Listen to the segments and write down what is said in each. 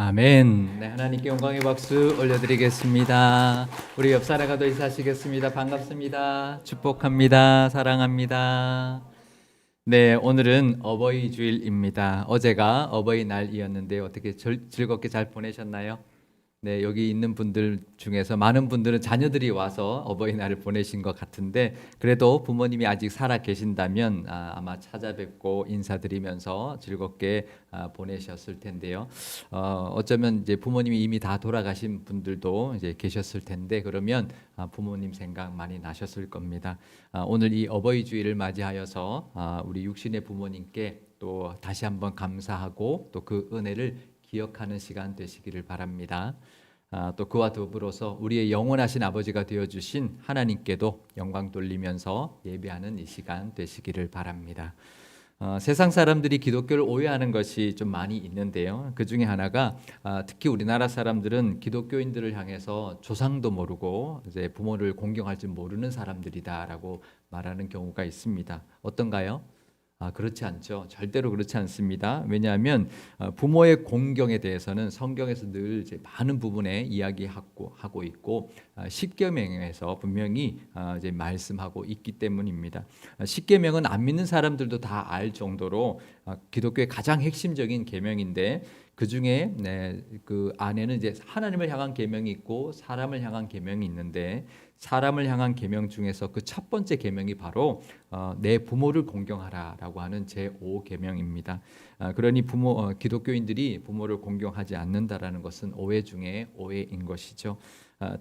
아멘. 네, 하나님께 영광의 박수 올려드리겠습니다. 우리 옆 사람과도 인사하시겠습니다. 반갑습니다. 축복합니다. 사랑합니다. 네, 오늘은 어버이 주일입니다. 어제가 어버이날이었는데 어떻게 즐겁게 잘 보내셨나요? 네, 여기 있는 분들 중에서 많은 분들은 자녀들이 와서 어버이날을 보내신 것 같은데 그래도 부모님이 아직 살아 계신다면 아마 찾아뵙고 인사드리면서 즐겁게 보내셨을 텐데요. 어쩌면 이제 부모님이 이미 다 돌아가신 분들도 이제 계셨을 텐데 그러면 부모님 생각 많이 나셨을 겁니다. 오늘 이 어버이 주일을 맞이하여서 우리 육신의 부모님께 또 다시 한번 감사하고 또 그 은혜를 기억하는 시간 되시기를 바랍니다. 또 그와 더불어서 우리의 영원하신 아버지가 되어주신 하나님께도 영광 돌리면서 예배하는 이 시간 되시기를 바랍니다. 세상 사람들이 기독교를 오해하는 것이 좀 많이 있는데요. 그 중에 하나가 특히 우리나라 사람들은 기독교인들을 향해서 조상도 모르고 이제 부모를 공경할 줄 모르는 사람들이다라고 말하는 경우가 있습니다. 어떤가요? 그렇지 않죠. 절대로 그렇지 않습니다. 왜냐하면 부모의 공경에 대해서는 성경에서 늘 이제 많은 부분에 이야기하고 있고 십계명에서 분명히 이제 말씀하고 있기 때문입니다. 십계명은 안 믿는 사람들도 다 알 정도로 기독교의 가장 핵심적인 계명인데 그 중에 그 안에는 이제 하나님을 향한 계명이 있고 사람을 향한 계명이 있는데 사람을 향한 계명 중에서 그 첫 번째 계명이 바로 내 부모를 공경하라라고 하는 제5 계명입니다. 그러니 기독교인들이 부모를 공경하지 않는다라는 것은 오해 중에 오해인 것이죠.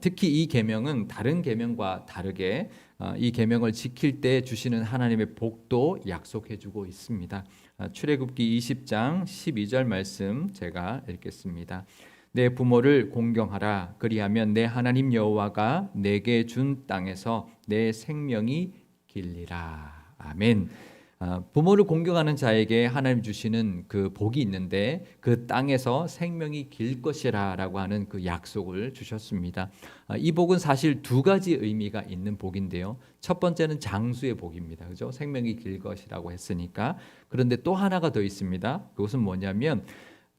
특히 이 계명은 다른 계명과 다르게 이 계명을 지킬 때 주시는 하나님의 복도 약속해주고 있습니다. 출애굽기 20장 12절 말씀 제가 읽겠습니다. 내 부모를 공경하라. 그리하면 내 하나님 여호와가 내게 준 땅에서 내 생명이 길리라. 아멘. 부모를 공경하는 자에게 하나님 주시는 그 복이 있는데 그 땅에서 생명이 길 것이라라고 하는 그 약속을 주셨습니다. 이 복은 사실 두 가지 의미가 있는 복인데요. 첫 번째는 장수의 복입니다. 그죠? 생명이 길 것이라고 했으니까. 그런데 또 하나가 더 있습니다. 그것은 뭐냐면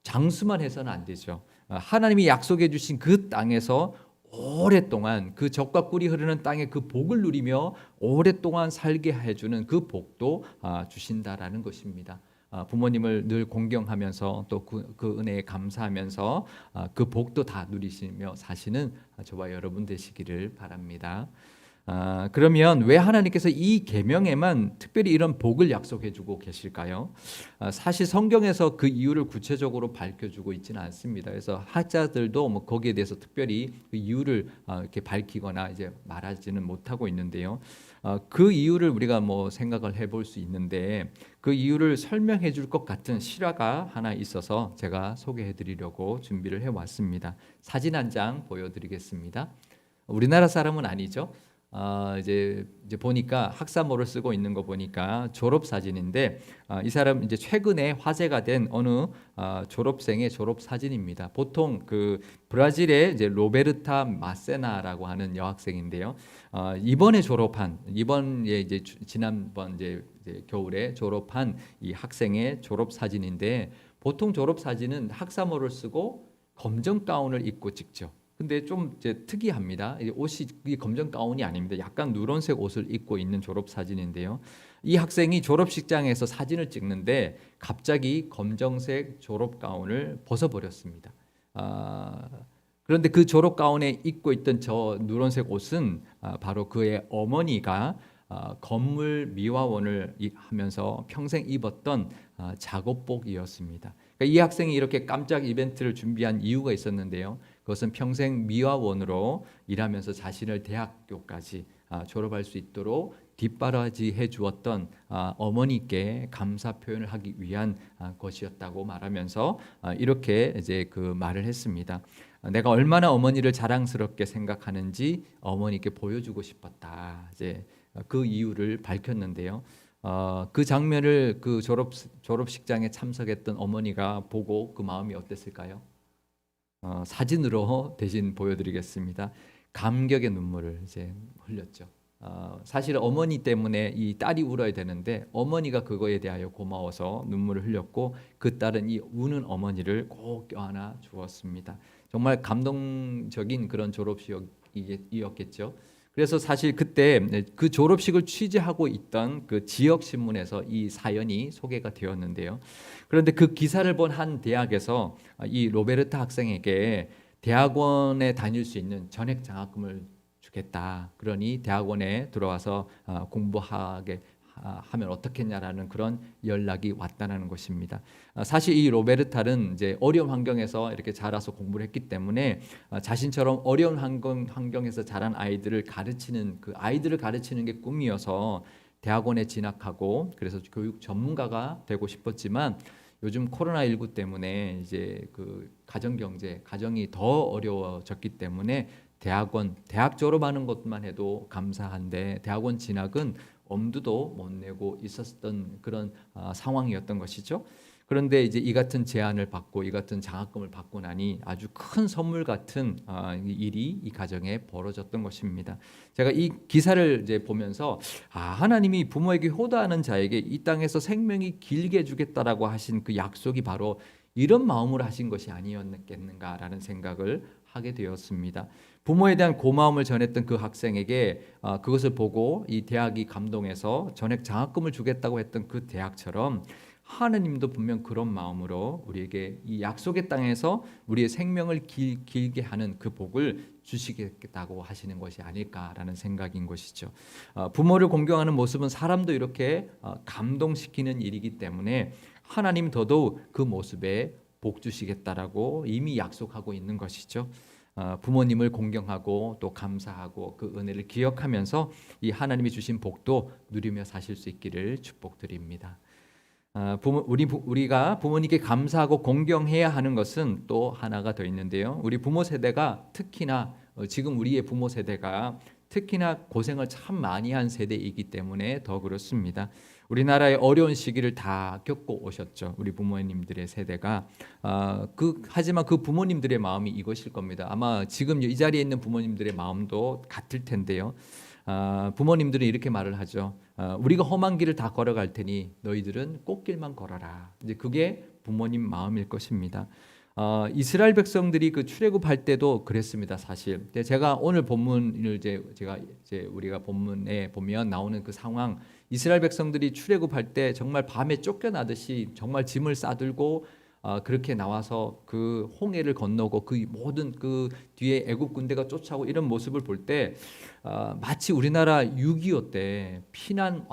장수만 해서는 안 되죠. 하나님이 약속해 주신 그 땅에서 오랫동안 그 젖과 꿀이 흐르는 땅의 그 복을 누리며 오랫동안 살게 해주는 그 복도 주신다라는 것입니다. 부모님을 늘 공경하면서 또 그 은혜에 감사하면서 그 복도 다 누리시며 사시는 저와 여러분 되시기를 바랍니다. 그러면 왜 하나님께서 이 계명에만 특별히 이런 복을 약속해 주고 계실까요? 사실 성경에서 그 이유를 구체적으로 밝혀주고 있지는 않습니다. 그래서 학자들도 뭐 거기에 대해서 특별히 그 이유를 이렇게 밝히거나 이제 말하지는 못하고 있는데요. 그 이유를 우리가 뭐 생각을 해볼 수 있는데 그 이유를 설명해 줄 것 같은 실화가 하나 있어서 제가 소개해 드리려고 준비를 해 왔습니다. 사진 한 장 보여드리겠습니다. 우리나라 사람은 아니죠. 이제 보니까 학사모를 쓰고 있는 거 보니까 졸업 사진인데 이 사람 이제 최근에 화제가 된 어느 졸업생의 졸업 사진입니다. 보통 그 브라질의 이제 로베르타 마세나라고 하는 여학생인데요. 이번에 이제 지난번 이제 겨울에 졸업한 이 학생의 졸업 사진인데 보통 졸업 사진은 학사모를 쓰고 검정 가운을 입고 찍죠. 근데 좀 이제 특이합니다. 옷이 검정 가운이 아닙니다. 약간 누런색 옷을 입고 있는 졸업 사진인데요. 이 학생이 졸업식장에서 사진을 찍는데 갑자기 검정색 졸업 가운을 벗어버렸습니다. 그런데 그 졸업 가운에 입고 있던 저 누런색 옷은 바로 그의 어머니가 건물 미화원을 하면서 평생 입었던 작업복이었습니다. 그러니까 이 학생이 이렇게 깜짝 이벤트를 준비한 이유가 있었는데요. 그것은 평생 미화원으로 일하면서 자신을 대학교까지 졸업할 수 있도록 뒷바라지해 주었던 어머니께 감사 표현을 하기 위한 것이었다고 말하면서 이렇게 이제 그 말을 했습니다. 내가 얼마나 어머니를 자랑스럽게 생각하는지 어머니께 보여주고 싶었다. 이제 그 이유를 밝혔는데요. 그 장면을 그 졸업식장에 참석했던 어머니가 보고 그 마음이 어땠을까요? 사진으로 대신 보여드리겠습니다. 감격의 눈물을 이제 흘렸죠. 사실 어머니 때문에 이 딸이 울어야 되는데 어머니가 그거에 대하여 고마워서 눈물을 흘렸고 그 딸은 이 우는 어머니를 꼭 껴안아 주었습니다. 정말 감동적인 그런 졸업식이었겠죠. 그래서 사실 그때 그 졸업식을 취재하고 있던 그 지역 신문에서 이 사연이 소개가 되었는데요. 그런데 그 기사를 본 한 대학에서 이 로베르타 학생에게 대학원에 다닐 수 있는 전액 장학금을 주겠다. 그러니 대학원에 들어와서 공부하게 하면 어떻겠냐라는 그런 연락이 왔다는 것입니다. 사실 이 로베르타는 이제 어려운 환경에서 이렇게 자라서 공부를 했기 때문에 자신처럼 어려운 환경에서 자란 아이들을 가르치는 그 아이들을 가르치는 게 꿈이어서 대학원에 진학하고 그래서 교육 전문가가 되고 싶었지만 요즘 코로나19 때문에 이제 그 가정 경제, 가정이 더 어려워졌기 때문에 대학 졸업하는 것만 해도 감사한데 대학원 진학은 엄두도 못 내고 있었던 그런 상황이었던 것이죠. 그런데 이제 이 같은 제안을 받고 이 같은 장학금을 받고 나니 아주 큰 선물 같은 일이 이 가정에 벌어졌던 것입니다. 제가 이 기사를 이제 보면서 하나님이 부모에게 효도하는 자에게 이 땅에서 생명이 길게 주겠다라고 하신 그 약속이 바로 이런 마음으로 하신 것이 아니었겠는가라는 생각을 하게 되었습니다. 부모에 대한 고마움을 전했던 그 학생에게 그것을 보고 이 대학이 감동해서 전액 장학금을 주겠다고 했던 그 대학처럼 하느님도 분명 그런 마음으로 우리에게 이 약속의 땅에서 우리의 생명을 길게 하는 그 복을 주시겠다고 하시는 것이 아닐까라는 생각인 것이죠. 부모를 공경하는 모습은 사람도 이렇게 감동시키는 일이기 때문에 하나님 더더욱 그 모습에 복 주시겠다라고 이미 약속하고 있는 것이죠. 부모님을 공경하고 또 감사하고 그 은혜를 기억하면서 이 하나님이 주신 복도 누리며 사실 수 있기를 축복드립니다. 우리가 부모님께 감사하고 공경해야 하는 것은 또 하나가 더 있는데요. 우리 부모 세대가 특히나 지금 우리의 부모 세대가 특히나 고생을 참 많이 한 세대이기 때문에 더 그렇습니다. 우리나라의 어려운 시기를 다 겪고 오셨죠. 우리 부모님들의 세대가 하지만 그 부모님들의 마음이 이것일 겁니다. 아마 지금 이 자리에 있는 부모님들의 마음도 같을 텐데요. 부모님들은 이렇게 말을 하죠. 우리가 험한 길을 다 걸어갈 테니 너희들은 꽃길만 걸어라. 이제 그게 부모님 마음일 것입니다. 이스라엘 백성들이 그 출애굽할 때도 그랬습니다. 사실. 근데 제가 오늘 본문을 우리가 본문에 보면 나오는 그 상황, 이스라엘 백성들이 출애굽할 때 정말 밤에 쫓겨나듯이 정말 짐을 싸들고 그렇게 나와서 그 홍해를 건너고 그 모든 그 뒤에 애굽 군대가 쫓아오고 이런 모습을 볼 때 마치 우리나라 6.25 때 피난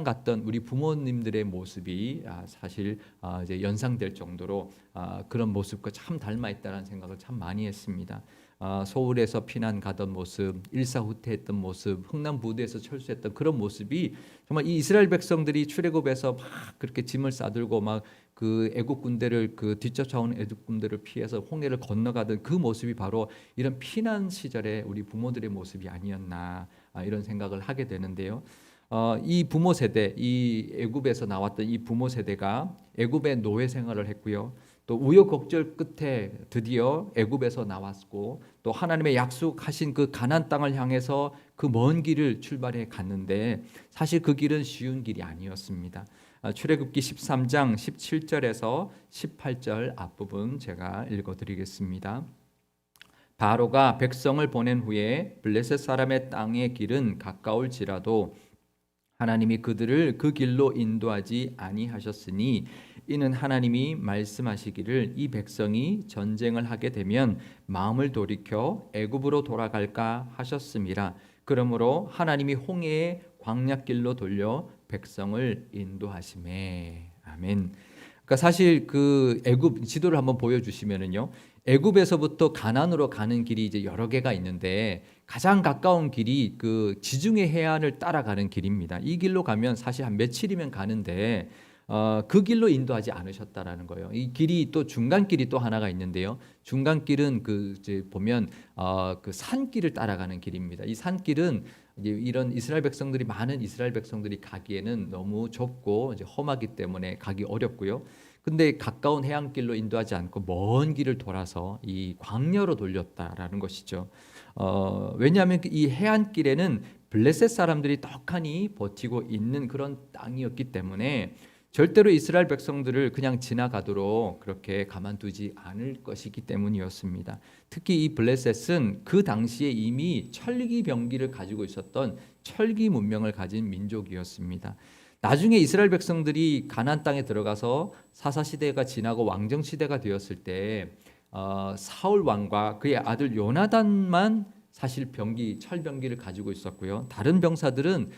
갔던 우리 부모님들의 모습이 사실 이제 연상될 정도로 그런 모습과 참 닮아 있다는 생각을 참 많이 했습니다. 서울에서 피난 가던 모습, 일사후퇴했던 모습, 흥남부두에서 철수했던 그런 모습이 정말 이 이스라엘 백성들이 출애굽해서 막 그렇게 짐을 싸들고 막 그 애국 군대를 그 뒤쫓아오는 애국 군대를 피해서 홍해를 건너가던 그 모습이 바로 이런 피난 시절에 우리 부모들의 모습이 아니었나 이런 생각을 하게 되는데요. 이 부모 세대, 이 애굽에서 나왔던 이 부모 세대가 애굽의 노예 생활을 했고요. 또 우여곡절 끝에 드디어 애굽에서 나왔고 또 하나님의 약속하신 그 가나안 땅을 향해서 그 먼 길을 출발해 갔는데 사실 그 길은 쉬운 길이 아니었습니다. 출애굽기 13장 17절에서 18절 앞부분 제가 읽어드리겠습니다. 바로가 백성을 보낸 후에 블레셋 사람의 땅의 길은 가까울지라도 하나님이 그들을 그 길로 인도하지 아니하셨으니 이는 하나님이 말씀하시기를 이 백성이 전쟁을 하게 되면 마음을 돌이켜 애굽으로 돌아갈까 하셨음이라. 그러므로 하나님이 홍해의 광야길로 돌려 백성을 인도하시매. 아멘. 그러니까 사실 그 애굽 지도를 한번 보여주시면은요, 애굽에서부터 가나안으로 가는 길이 이제 여러 개가 있는데 가장 가까운 길이 그 지중해 해안을 따라가는 길입니다. 이 길로 가면 사실 한 며칠이면 가는데 그 길로 인도하지 않으셨다라는 거예요. 이 길이 또 중간길이 또 하나가 있는데요. 중간길은 그 이제 보면 그 산길을 따라가는 길입니다. 이 산길은 이제 이런 많은 이스라엘 백성들이 가기에는 너무 좁고 이제 험하기 때문에 가기 어렵고요. 근데 가까운 해안길로 인도하지 않고 먼 길을 돌아서 이 광야로 돌렸다라는 것이죠. 왜냐하면 이 해안길에는 블레셋 사람들이 떡하니 버티고 있는 그런 땅이었기 때문에 절대로 이스라엘 백성들을 그냥 지나가도록 그렇게 가만두지 않을 것이기 때문이었습니다. 특히 이 블레셋은 그 당시에 이미 철기병기를 가지고 있었던 철기 문명을 가진 민족이었습니다. 나중에 이스라엘 백성들이 가나안 땅에 들어가서 사사 시대가 지나고 왕정 시대가 되었을 때 사울 왕과 그의 아들 요나단만 사실 철병기를 가지고 있었고요. 다른 병사들은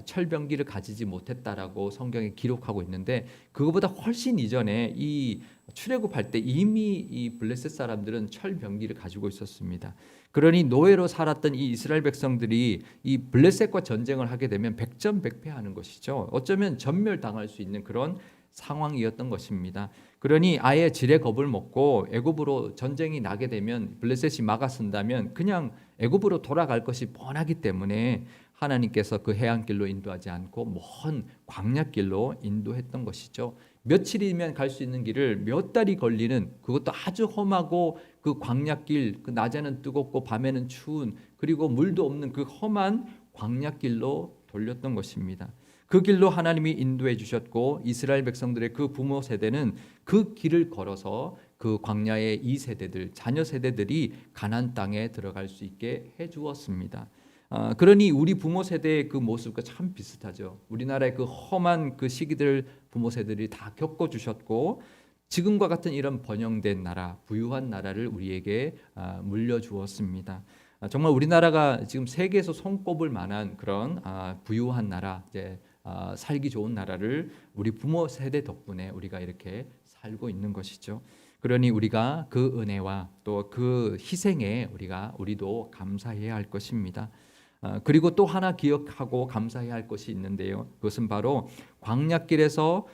철병기를 가지지 못했다라고 성경에 기록하고 있는데, 그거보다 훨씬 이전에 이 출애굽할 때 이미 이 블레셋 사람들은 철병기를 가지고 있었습니다. 그러니 노예로 살았던 이 이스라엘 백성들이 이 블레셋과 전쟁을 하게 되면 백전백패하는 것이죠. 어쩌면 전멸당할 수 있는 그런 상황이었던 것입니다. 그러니 아예 지레 겁을 먹고 애굽으로 전쟁이 나게 되면 블레셋이 막아선다면 그냥 애굽으로 돌아갈 것이 뻔하기 때문에 하나님께서 그 해안길로 인도하지 않고 먼 광야길로 인도했던 것이죠. 며칠이면 갈 수 있는 길을 몇 달이 걸리는, 그것도 아주 험하고 그 광야길, 그 낮에는 뜨겁고 밤에는 추운, 그리고 물도 없는 그 험한 광야길로 돌렸던 것입니다. 그 길로 하나님이 인도해 주셨고, 이스라엘 백성들의 그 부모 세대는 그 길을 걸어서 그 광야의 2세대들, 자녀 세대들이 가나안 땅에 들어갈 수 있게 해 주었습니다. 그러니 우리 부모 세대의 그 모습과 참 비슷하죠. 우리나라의 그 험한 그 시기들 부모 세대들이 다 겪어 주셨고, 지금과 같은 이런 번영된 나라, 부유한 나라를 우리에게 물려 주었습니다. 정말 우리나라가 지금 세계에서 손꼽을 만한 그런 부유한 나라, 이제 살기 좋은 나라를 우리 부모 세대 덕분에 우리가 이렇게 살고 있는 것이죠. 그러니 우리가 그 은혜와 또 그 희생에 우리도 감사해야 할 것입니다. 그리고 또 하나 기억하고 감사해야 할 것이 있는데요. 그것은 바로 광야길에서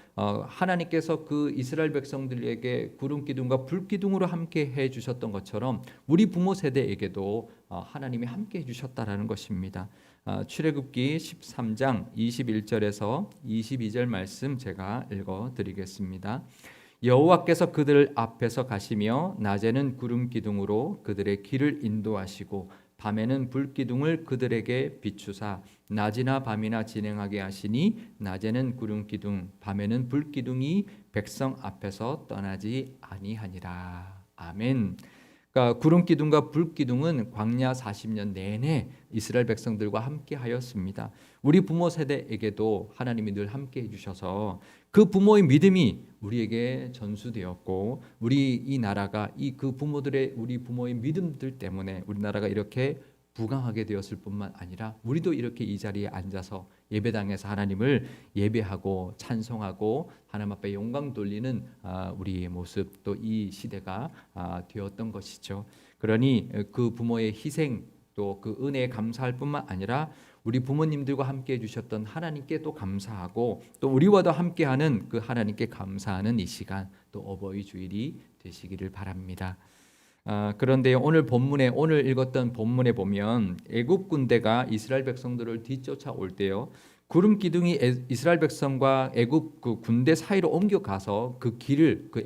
하나님께서 그 이스라엘 백성들에게 구름 기둥과 불 기둥으로 함께 해 주셨던 것처럼 우리 부모 세대에게도 하나님이 함께 해 주셨다라는 것입니다. 출애굽기 13장 21절에서 22절 말씀 제가 읽어 드리겠습니다. 여호와께서 그들 앞에서 가시며 낮에는 구름 기둥으로 그들의 길을 인도하시고 밤에는 불 기둥을 그들에게 비추사 낮이나 밤이나 진행하게 하시니 낮에는 구름 기둥 밤에는 불 기둥이 백성 앞에서 떠나지 아니하니라. 아멘. 그러니까 구름 기둥과 불 기둥은 광야 40년 내내 이스라엘 백성들과 함께 하였습니다. 우리 부모 세대에게도 하나님이 늘 함께 해주셔서 그 부모의 믿음이 우리에게 전수되었고, 우리 이 나라가 그 부모들의 우리 부모의 믿음들 때문에 우리나라가 이렇게 부강하게 되었을 뿐만 아니라 우리도 이렇게 이 자리에 앉아서 예배당에서 하나님을 예배하고 찬송하고 하나님 앞에 영광 돌리는 우리의 모습, 또 이 시대가 되었던 것이죠. 그러니 그 부모의 희생 또 그 은혜에 감사할 뿐만 아니라 우리 부모님들과 함께 해주셨던 하나님께 또 감사하고, 또 우리와도 함께하는 그 하나님께 감사하는 이 시간, 또 어버이 주일이 되시기를 바랍니다. 그런데 오늘 읽었던 본문에 보면 애굽 군대가 이스라엘 백성들을 뒤쫓아올 때요, 구름 기둥이 이스라엘 백성과 애굽 그 군대 사이로 옮겨가서 그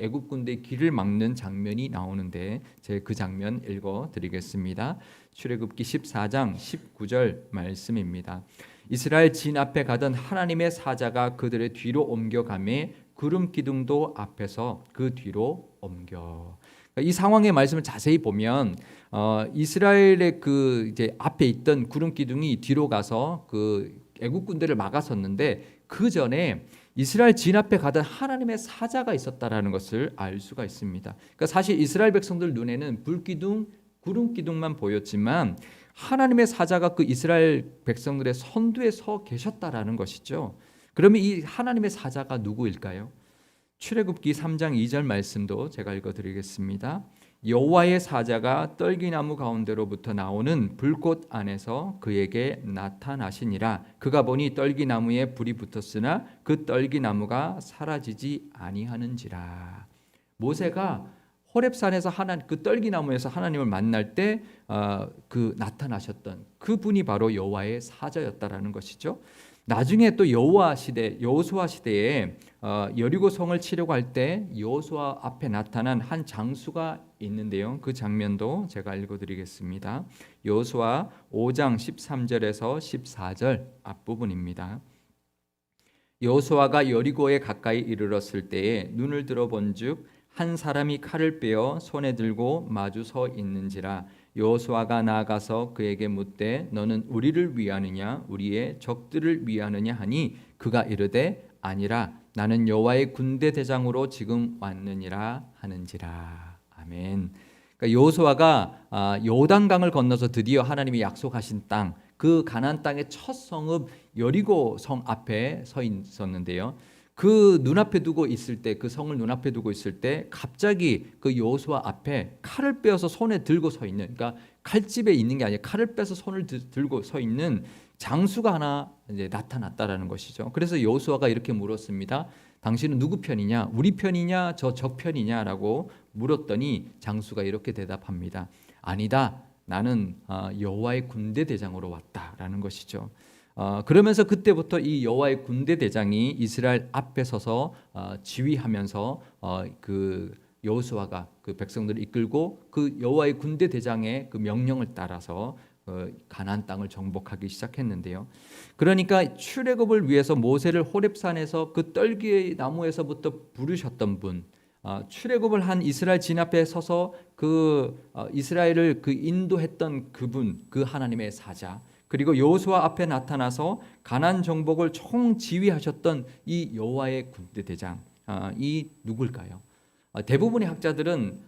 애굽 군대의 길을 막는 장면이 나오는데, 제가 그 장면 읽어 드리겠습니다. 출애굽기 14장 19절 말씀입니다. 이스라엘 진 앞에 가던 하나님의 사자가 그들의 뒤로 옮겨가매 구름 기둥도 앞에서 그 뒤로 옮겨. 이 상황의 말씀을 자세히 보면 이스라엘의 그 이제 앞에 있던 구름 기둥이 뒤로 가서 그 애국 군대를 막았었는데, 그 전에 이스라엘 진 앞에 가던 하나님의 사자가 있었다라는 것을 알 수가 있습니다. 그러니까 사실 이스라엘 백성들 눈에는 불 기둥, 구름 기둥만 보였지만 하나님의 사자가 그 이스라엘 백성들의 선두에 서 계셨다라는 것이죠. 그러면 이 하나님의 사자가 누구일까요? 출애굽기 3장 2절 말씀도 제가 읽어드리겠습니다. 여호와의 사자가 떨기나무 가운데로부터 나오는 불꽃 안에서 그에게 나타나시니라. 그가 보니 떨기나무에 불이 붙었으나 그 떨기나무가 사라지지 아니하는지라. 모세가 호렙산에서 그 떨기나무에서 하나님을 만날 때 그 나타나셨던 그 분이 바로 여호와의 사자였다라는 것이죠. 나중에 또 여호수아 시대에 여리고 성을 치려고 할 때 여호수아 앞에 나타난 한 장수가 있는데요. 그 장면도 제가 읽어드리겠습니다. 여호수아 5장 13절에서 14절 앞부분입니다. 여호수아가 여리고에 가까이 이르렀을 때에 눈을 들어본즉 한 사람이 칼을 빼어 손에 들고 마주 서 있는지라. 여호수아가 나아가서 그에게 묻되 너는 우리를 위하느냐 우리의 적들을 위하느냐 하니 그가 이르되 아니라 나는 여호와의 군대 대장으로 지금 왔느니라 하는지라. 아멘. 그러니까 여호수아가 요단강을 건너서 드디어 하나님이 약속하신 땅, 그 가나안 땅의 첫 성읍 여리고 성 앞에 서 있었는데요. 그 눈앞에 두고 있을 때, 그 성을 눈앞에 두고 있을 때 갑자기 그 여호수아 앞에 칼을 빼어서 손에 들고 서 있는, 그러니까 칼집에 있는 게 아니라 칼을 빼서 손을 들고 서 있는 장수가 하나 이제 나타났다라는 것이죠. 그래서 여호수아가 이렇게 물었습니다. 당신은 누구 편이냐? 우리 편이냐? 저 적 편이냐라고 물었더니 장수가 이렇게 대답합니다. 아니다. 나는 여호와의 군대 대장으로 왔다라는 것이죠. 그러면서 그때부터 이 여호와의 군대 대장이 이스라엘 앞에 서서 지휘하면서 그 여호수아가 그 백성들을 이끌고 그 여호와의 군대 대장의 그 명령을 따라서 가나안 땅을 정복하기 시작했는데요. 그러니까 출애굽을 위해서 모세를 호렙산에서 그 떨기 나무에서부터 부르셨던 분, 출애굽을 한 이스라엘 진 앞에 서서 그 이스라엘을 그 인도했던 그분, 그 하나님의 사자, 그리고 여호수아 앞에 나타나서 가나안 정복을 총지휘하셨던 이 여호와의 군대 대장, 이 누굴까요? 대부분의 학자들은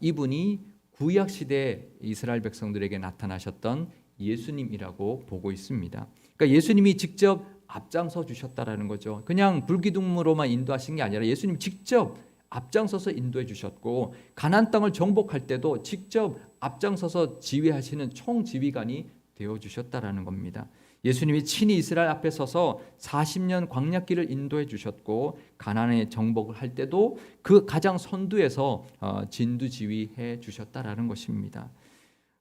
이분이 구약 시대 이스라엘 백성들에게 나타나셨던 예수님이라고 보고 있습니다. 그러니까 예수님이 직접 앞장서 주셨다라는 거죠. 그냥 불기둥으로만 인도하신 게 아니라 예수님 직접 앞장서서 인도해 주셨고, 가나안 땅을 정복할 때도 직접 앞장서서 지휘하시는 총지휘관이 되어 주셨다라는 겁니다. 예수님이 친히 이스라엘 앞에 서서 40년 광야길을 인도해 주셨고, 가나안의 정복을 할 때도 그 가장 선두에서 진두지휘해 주셨다라는 것입니다.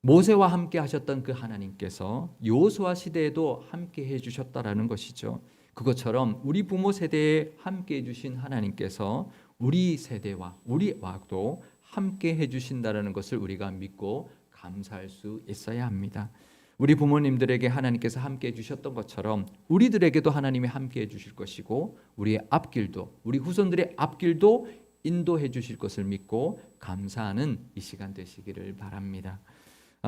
모세와 함께 하셨던 그 하나님께서 여호수아 시대에도 함께 해 주셨다라는 것이죠. 그것처럼 우리 부모 세대에 함께 해 주신 하나님께서 우리 세대와 우리와도 함께 해 주신다라는 것을 우리가 믿고 감사할 수 있어야 합니다. 우리 부모님들에게 하나님께서 함께 해주셨던 것처럼 우리들에게도 하나님이 함께 해주실 것이고, 우리의 앞길도, 우리 후손들의 앞길도 인도해 주실 것을 믿고 감사하는 이 시간 되시기를 바랍니다.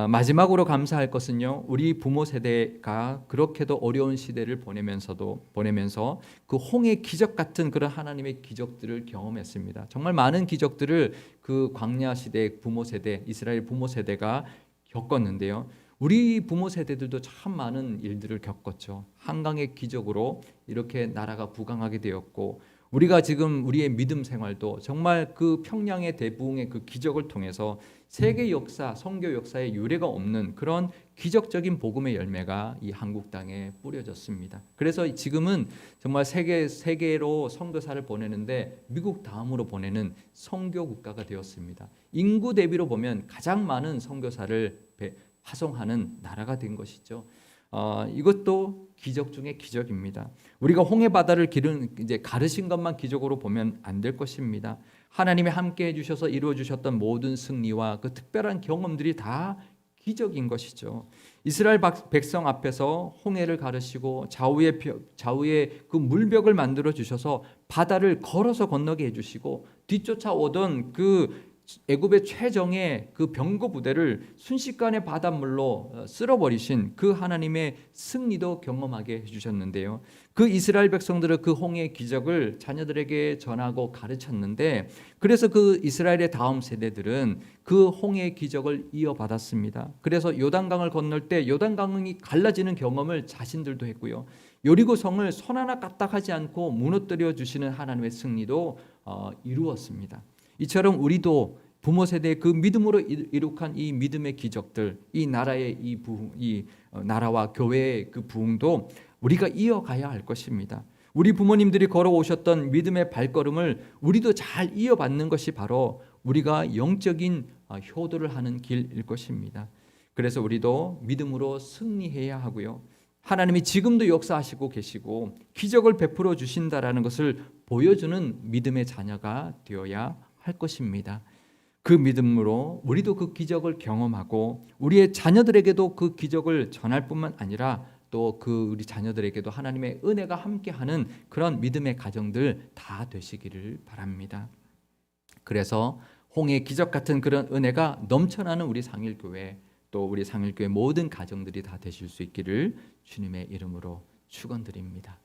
마지막으로 감사할 것은요, 우리 부모 세대가 그렇게도 어려운 시대를 보내면서 그 홍해 기적 같은 그런 하나님의 기적들을 경험했습니다. 정말 많은 기적들을 그 광야 시대 부모 세대, 이스라엘 부모 세대가 겪었는데요. 우리 부모 세대들도 참 많은 일들을 겪었죠. 한강의 기적으로 이렇게 나라가 부강하게 되었고, 우리가 지금 우리의 믿음 생활도 정말 그 평양의 대부흥의 그 기적을 통해서 세계 역사, 선교 역사에 유례가 없는 그런 기적적인 복음의 열매가 이 한국 땅에 뿌려졌습니다. 그래서 지금은 정말 세계로 선교사를 보내는데 미국 다음으로 보내는 선교 국가가 되었습니다. 인구 대비로 보면 가장 많은 선교사를 파송하는 나라가 된 것이죠. 이것도 기적 중에 기적입니다. 우리가 홍해 바다를 이제 가르신 것만 기적으로 보면 안 될 것입니다. 하나님이 함께 해주셔서 이루어 주셨던 모든 승리와 그 특별한 경험들이 다 기적인 것이죠. 이스라엘 백성 앞에서 홍해를 가르시고 좌우에 그 물벽을 만들어 주셔서 바다를 걸어서 건너게 해주시고, 뒤쫓아오던 그 애굽의 최정의 그 병거 부대를 순식간에 바닷물로 쓸어버리신 그 하나님의 승리도 경험하게 해주셨는데요. 그 이스라엘 백성들은 그 홍해의 기적을 자녀들에게 전하고 가르쳤는데, 그래서 그 이스라엘의 다음 세대들은 그 홍해의 기적을 이어받았습니다. 그래서 요단강을 건널 때 요단강이 갈라지는 경험을 자신들도 했고요. 여리고 성을 손 하나 까딱하지 않고 무너뜨려 주시는 하나님의 승리도 이루었습니다. 이처럼 우리도 부모 세대의 그 믿음으로 이룩한 이 믿음의 기적들, 이 나라의 이 부흥, 이 나라와 교회의 그 부흥도 우리가 이어가야 할 것입니다. 우리 부모님들이 걸어오셨던 믿음의 발걸음을 우리도 잘 이어받는 것이 바로 우리가 영적인 효도를 하는 길일 것입니다. 그래서 우리도 믿음으로 승리해야 하고요. 하나님이 지금도 역사하시고 계시고 기적을 베풀어 주신다라는 것을 보여주는 믿음의 자녀가 되어야 할 것입니다. 그 믿음으로 우리도 그 기적을 경험하고 우리의 자녀들에게도 그 기적을 전할 뿐만 아니라 또 그 우리 자녀들에게도 하나님의 은혜가 함께하는 그런 믿음의 가정들 다 되시기를 바랍니다. 그래서 홍해 기적 같은 그런 은혜가 넘쳐나는 우리 상일교회, 또 우리 상일교회 모든 가정들이 다 되실 수 있기를 주님의 이름으로 축원드립니다.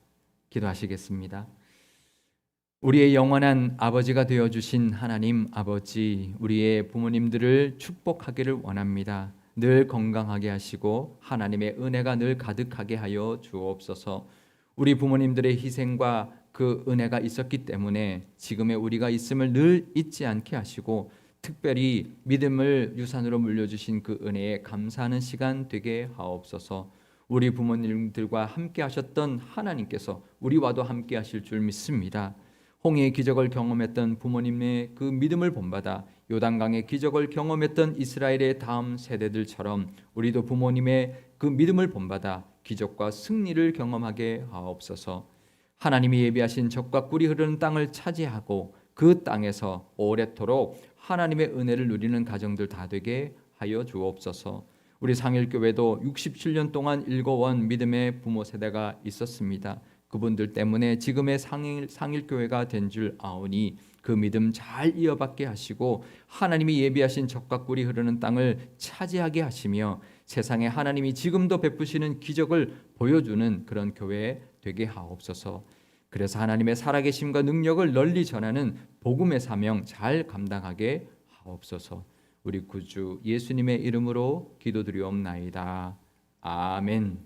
기도하시겠습니다. 우리의 영원한 아버지가 되어주신 하나님 아버지, 우리의 부모님들을 축복하기를 원합니다. 늘 건강하게 하시고 하나님의 은혜가 늘 가득하게 하여 주옵소서. 우리 부모님들의 희생과 그 은혜가 있었기 때문에 지금의 우리가 있음을 늘 잊지 않게 하시고 특별히 믿음을 유산으로 물려주신 그 은혜에 감사하는 시간 되게 하옵소서. 우리 부모님들과 함께 하셨던 하나님께서 우리와도 함께 하실 줄 믿습니다. 홍해의 기적을 경험했던 부모님의 그 믿음을 본받아 요단강의 기적을 경험했던 이스라엘의 다음 세대들처럼 우리도 부모님의 그 믿음을 본받아 기적과 승리를 경험하게 하옵소서. 하나님이 예비하신 젖과 꿀이 흐르는 땅을 차지하고 그 땅에서 오래도록 하나님의 은혜를 누리는 가정들 다 되게 하여 주옵소서. 우리 상일교회도 67년 동안 일궈온 믿음의 부모 세대가 있었습니다. 그분들 때문에 지금의 상일교회가 된 줄 아오니 그 믿음 잘 이어받게 하시고 하나님이 예비하신 젖과 꿀이 흐르는 땅을 차지하게 하시며 세상에 하나님이 지금도 베푸시는 기적을 보여주는 그런 교회 되게 하옵소서. 그래서 하나님의 살아계심과 능력을 널리 전하는 복음의 사명 잘 감당하게 하옵소서. 우리 구주 예수님의 이름으로 기도드리옵나이다. 아멘.